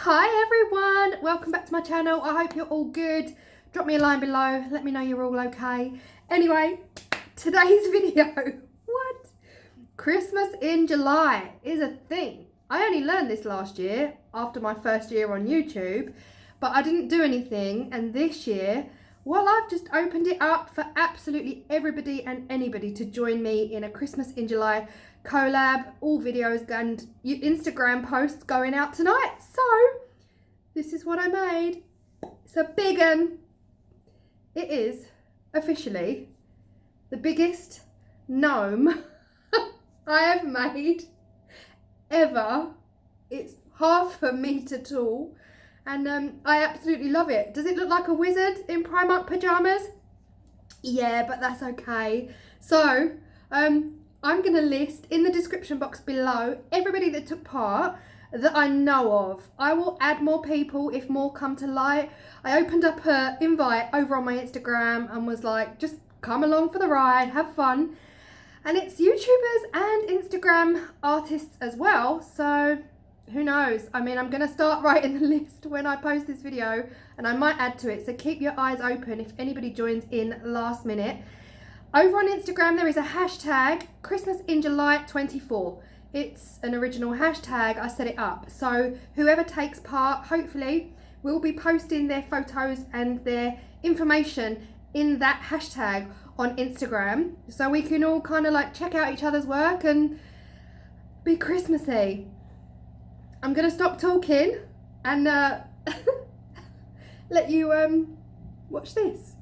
Hi everyone, welcome back to my channel. I hope you're all good. Drop me a line below, let me know you're all okay. Anyway, today's video, what? Christmas in July is a thing. I only learned this last year after my first year on YouTube, but I didn't do anything, and this year, well, I've just opened it up for absolutely everybody and anybody to join me in a Christmas in July collab, all videos and Instagram posts going out tonight. So this is what I made. It's a big one. It is officially the biggest gnome I have made ever. It's half a metre tall and I absolutely love it. Does it look like a wizard in Primark pyjamas? Yeah, but that's okay. So I'm going to list in the description box below everybody that took part that I know of. I will add more people if more come to light. I opened up an invite over on my Instagram and was like, just come along for the ride, have fun. And it's YouTubers and Instagram artists as well, so who knows? I mean, I'm going to start writing the list when I post this video and I might add to it, so keep your eyes open if anybody joins in last minute. Over on Instagram, there is a hashtag, Christmas in July 24. It's an original hashtag, I set it up. So whoever takes part, hopefully, will be posting their photos and their information in that hashtag on Instagram. So we can all kind of like check out each other's work and be Christmassy. I'm going to stop talking and let you watch this.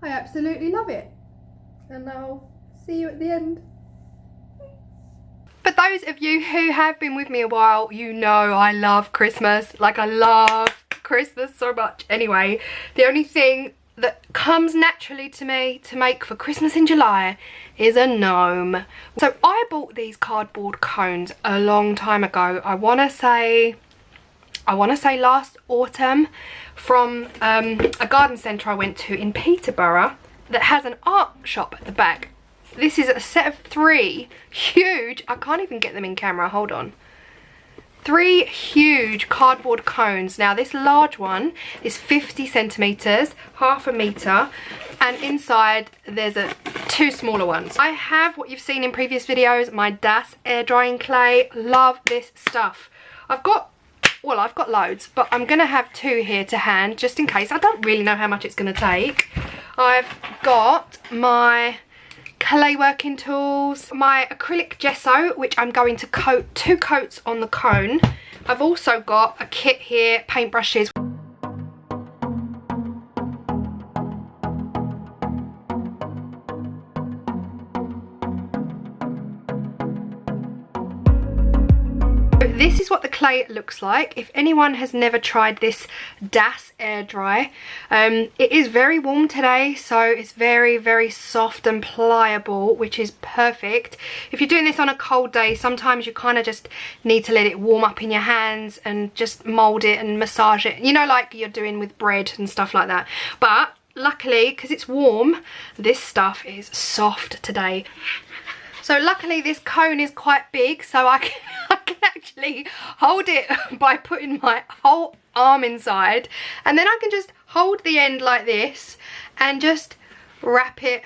I absolutely love it. And I'll see you at the end. For those of you who have been with me a while, you know I love Christmas. Like, I love Christmas so much. Anyway, the only thing that comes naturally to me to make for Christmas in July is a gnome. So I bought these cardboard cones a long time ago. I want to say last autumn from a garden centre I went to in Peterborough that has an art shop at the back. This is a set of 3 huge, I can't even get them in camera, hold on. 3 huge cardboard cones. Now this large one is 50 centimetres, half a metre, and inside there's 2 smaller ones. I have what you've seen in previous videos, my Das air drying clay. Love this stuff. I've got loads, but I'm going to have 2 here to hand just in case. I don't really know how much it's going to take. I've got my clay working tools, my acrylic gesso, which I'm going to coat 2 coats on the cone. I've also got a kit here, paintbrushes. This is what the clay looks like. If anyone has never tried this Das air dry, it is very warm today, so it's very, very soft and pliable, which is perfect. If you're doing this on a cold day, sometimes you kind of just need to let it warm up in your hands and just mold it and massage it, you know, like you're doing with bread and stuff like that. But luckily, because it's warm, this stuff is soft today. So luckily this cone is quite big, so I can actually hold it by putting my whole arm inside, and then I can just hold the end like this and just wrap it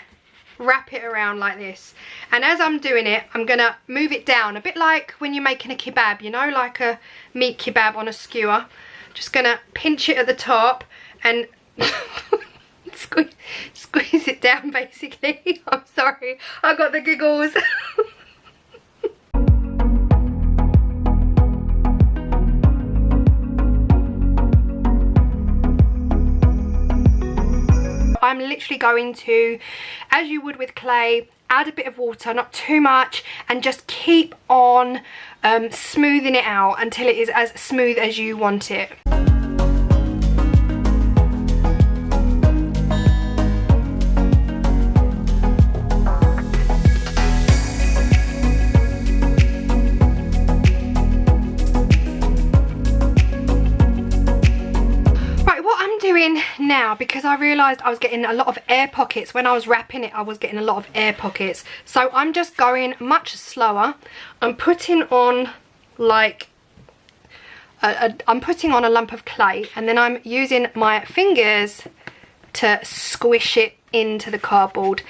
around like this. And as I'm doing it, I'm gonna move it down a bit like when you're making a kebab, you know, like a meat kebab on a skewer. Just gonna pinch it at the top and squeeze it down basically. I'm sorry, I got the giggles. I'm literally going to, as you would with clay, add a bit of water, not too much, and just keep on smoothing it out until it is as smooth as you want it. Now, because I realised I was getting a lot of air pockets when I was wrapping it, I was getting a lot of air pockets, so I'm just going much slower. I'm putting on like I'm putting on a lump of clay, and then I'm using my fingers to squish it into the cardboard.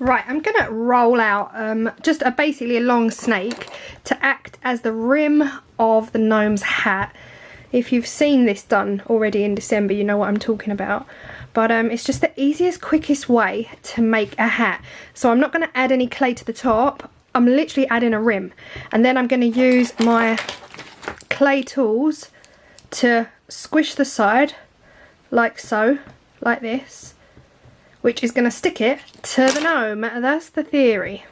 Right, I'm gonna roll out just basically a long snake to act as the rim of the gnome's hat. If you've seen this done already in December, you know what I'm talking about. But it's just the easiest, quickest way to make a hat. So I'm not gonna add any clay to the top. I'm literally adding a rim. And then I'm gonna use my clay tools to squish the side, like so, like this, which is going to stick it to the gnome. That's the theory.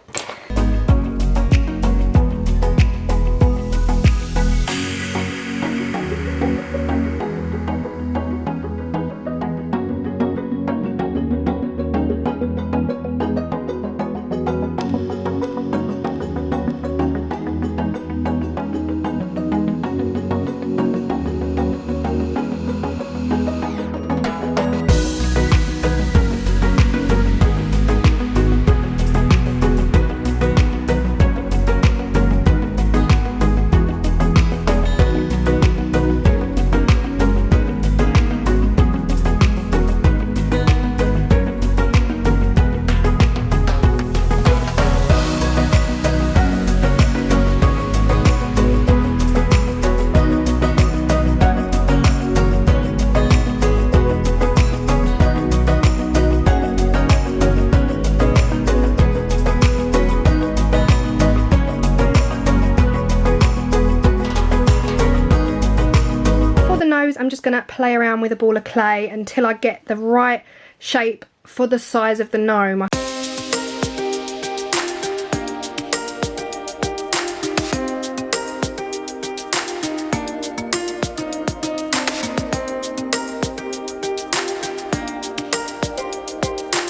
I'm just going to play around with a ball of clay until I get the right shape for the size of the gnome.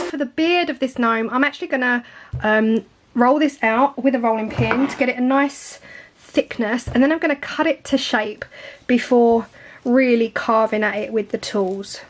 For the beard of this gnome, I'm actually going to roll this out with a rolling pin to get it a nice thickness, and then I'm going to cut it to shape before really carving at it with the tools.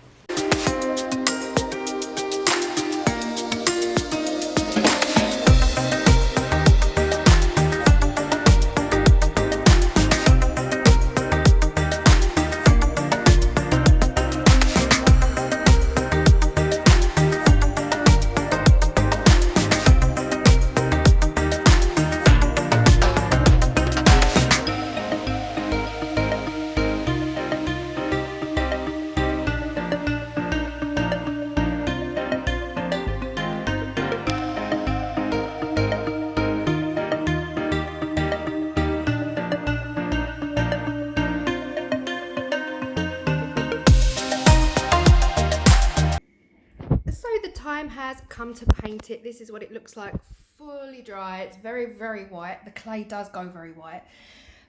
Time has come to paint it. This is what it looks like, fully dry. It's very, very white. The clay does go very white.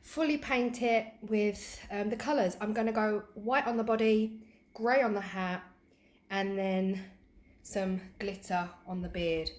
Fully paint it with the colours. I'm going to go white on the body, grey on the hat, and then some glitter on the beard.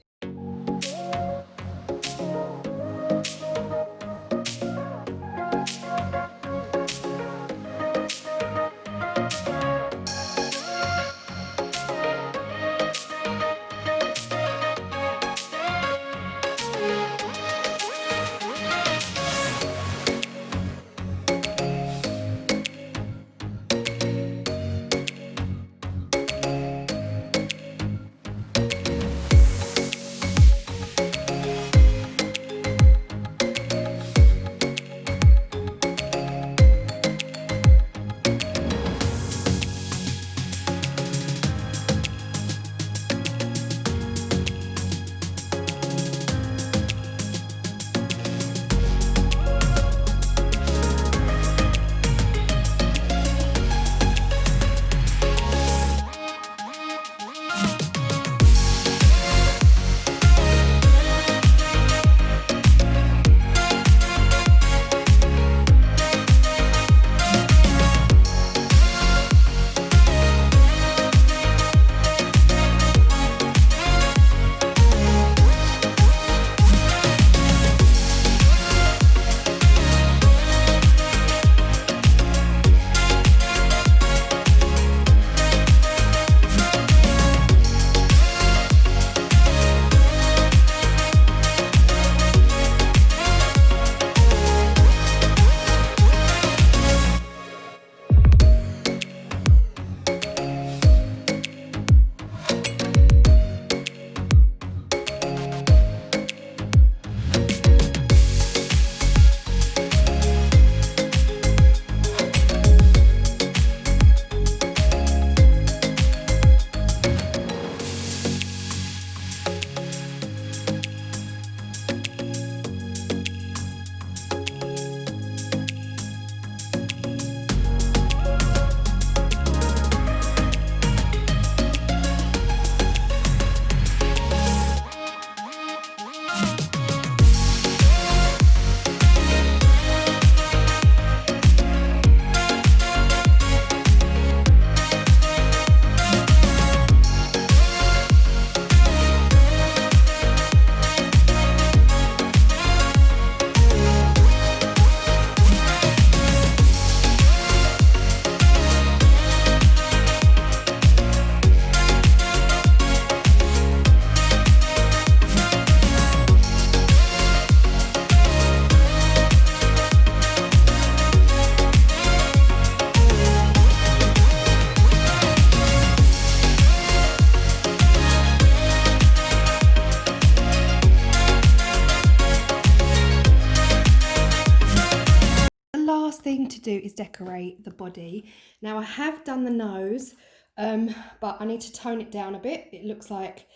thing to do is decorate the body. Now I have done the nose, but I need to tone it down a bit. It looks like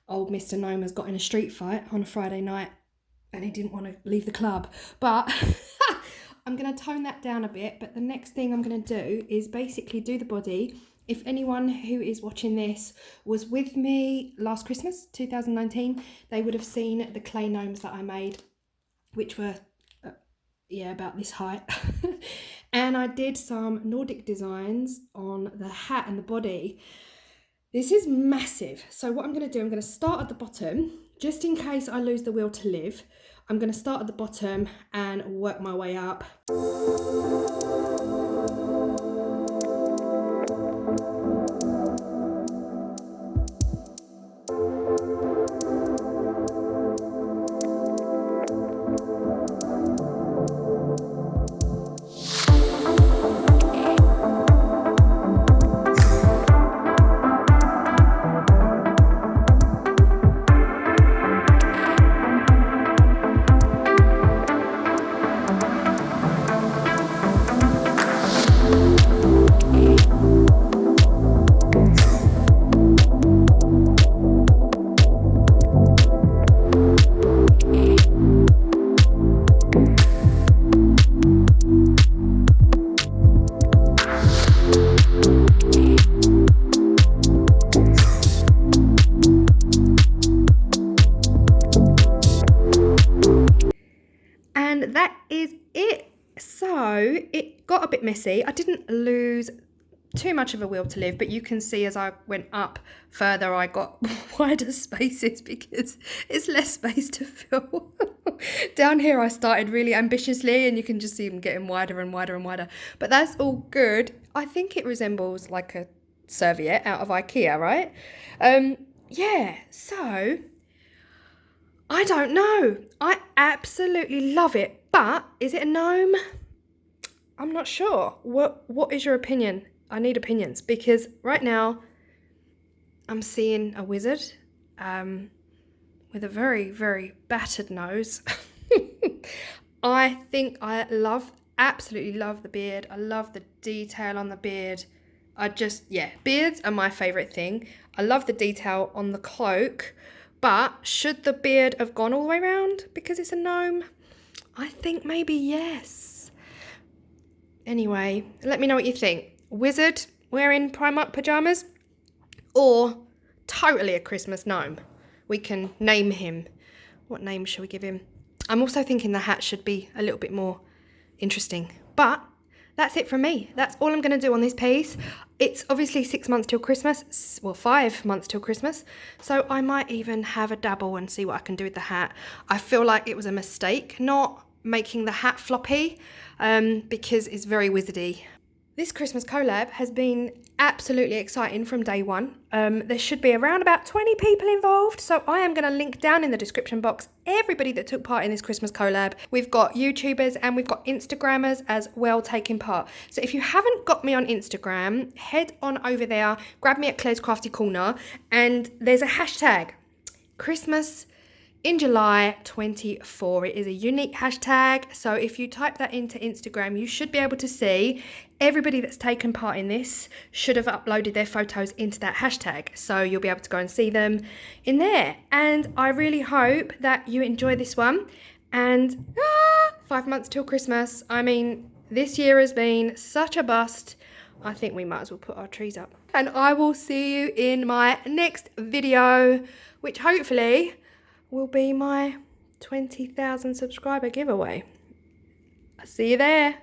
old Mr. Gnome has got in a street fight on a Friday night and he didn't want to leave the club. But I'm going to tone that down a bit. But the next thing I'm going to do is basically do the body. If anyone who is watching this was with me last Christmas, 2019, they would have seen the clay gnomes that I made, which were, about this height. And I did some Nordic designs on the hat and the body. This is massive. So what I'm going to do, I'm going to start at the bottom, just in case I lose the will to live. I'm going to start at the bottom and work my way up. And that is it. So it got a bit messy. I didn't lose too much of a will to live, but you can see as I went up further I got wider spaces because it's less space to fill. Down here I started really ambitiously and you can just see them getting wider and wider and wider, but that's all good. I think it resembles like a serviette out of IKEA, right? Yeah, so I don't know. I absolutely love it, but is it a gnome? I'm not sure. What is your opinion? I need opinions because right now I'm seeing a wizard with a very, very battered nose. I think I absolutely love the beard. I love the detail on the beard. Beards are my favourite thing. I love the detail on the cloak. But should the beard have gone all the way around because it's a gnome? I think maybe yes. Anyway, let me know what you think. Wizard wearing Primark pyjamas or totally a Christmas gnome? We can name him. What name should we give him? I'm also thinking the hat should be a little bit more interesting. But that's it from me. That's all I'm going to do on this piece. It's obviously 6 months till Christmas. Well, 5 months till Christmas. So I might even have a dabble and see what I can do with the hat. I feel like it was a mistake not making the hat floppy because it's very wizardy. This Christmas collab has been absolutely exciting from day one. There should be around about 20 people involved, so I am going to link down in the description box everybody that took part in this Christmas collab. We've got YouTubers and we've got Instagrammers as well taking part. So if you haven't got me on Instagram, head on over there, grab me at Claire's Crafty Corner, and there's a hashtag, Christmas in July 24. It is a unique hashtag, so if you type that into Instagram, you should be able to see everybody that's taken part in this should have uploaded their photos into that hashtag, so you'll be able to go and see them in there. And I really hope that you enjoy this one. And 5 months till Christmas. I mean, this year has been such a bust. I think we might as well put our trees up. And I will see you in my next video, which hopefully will be my 20,000 subscriber giveaway. I'll see you there.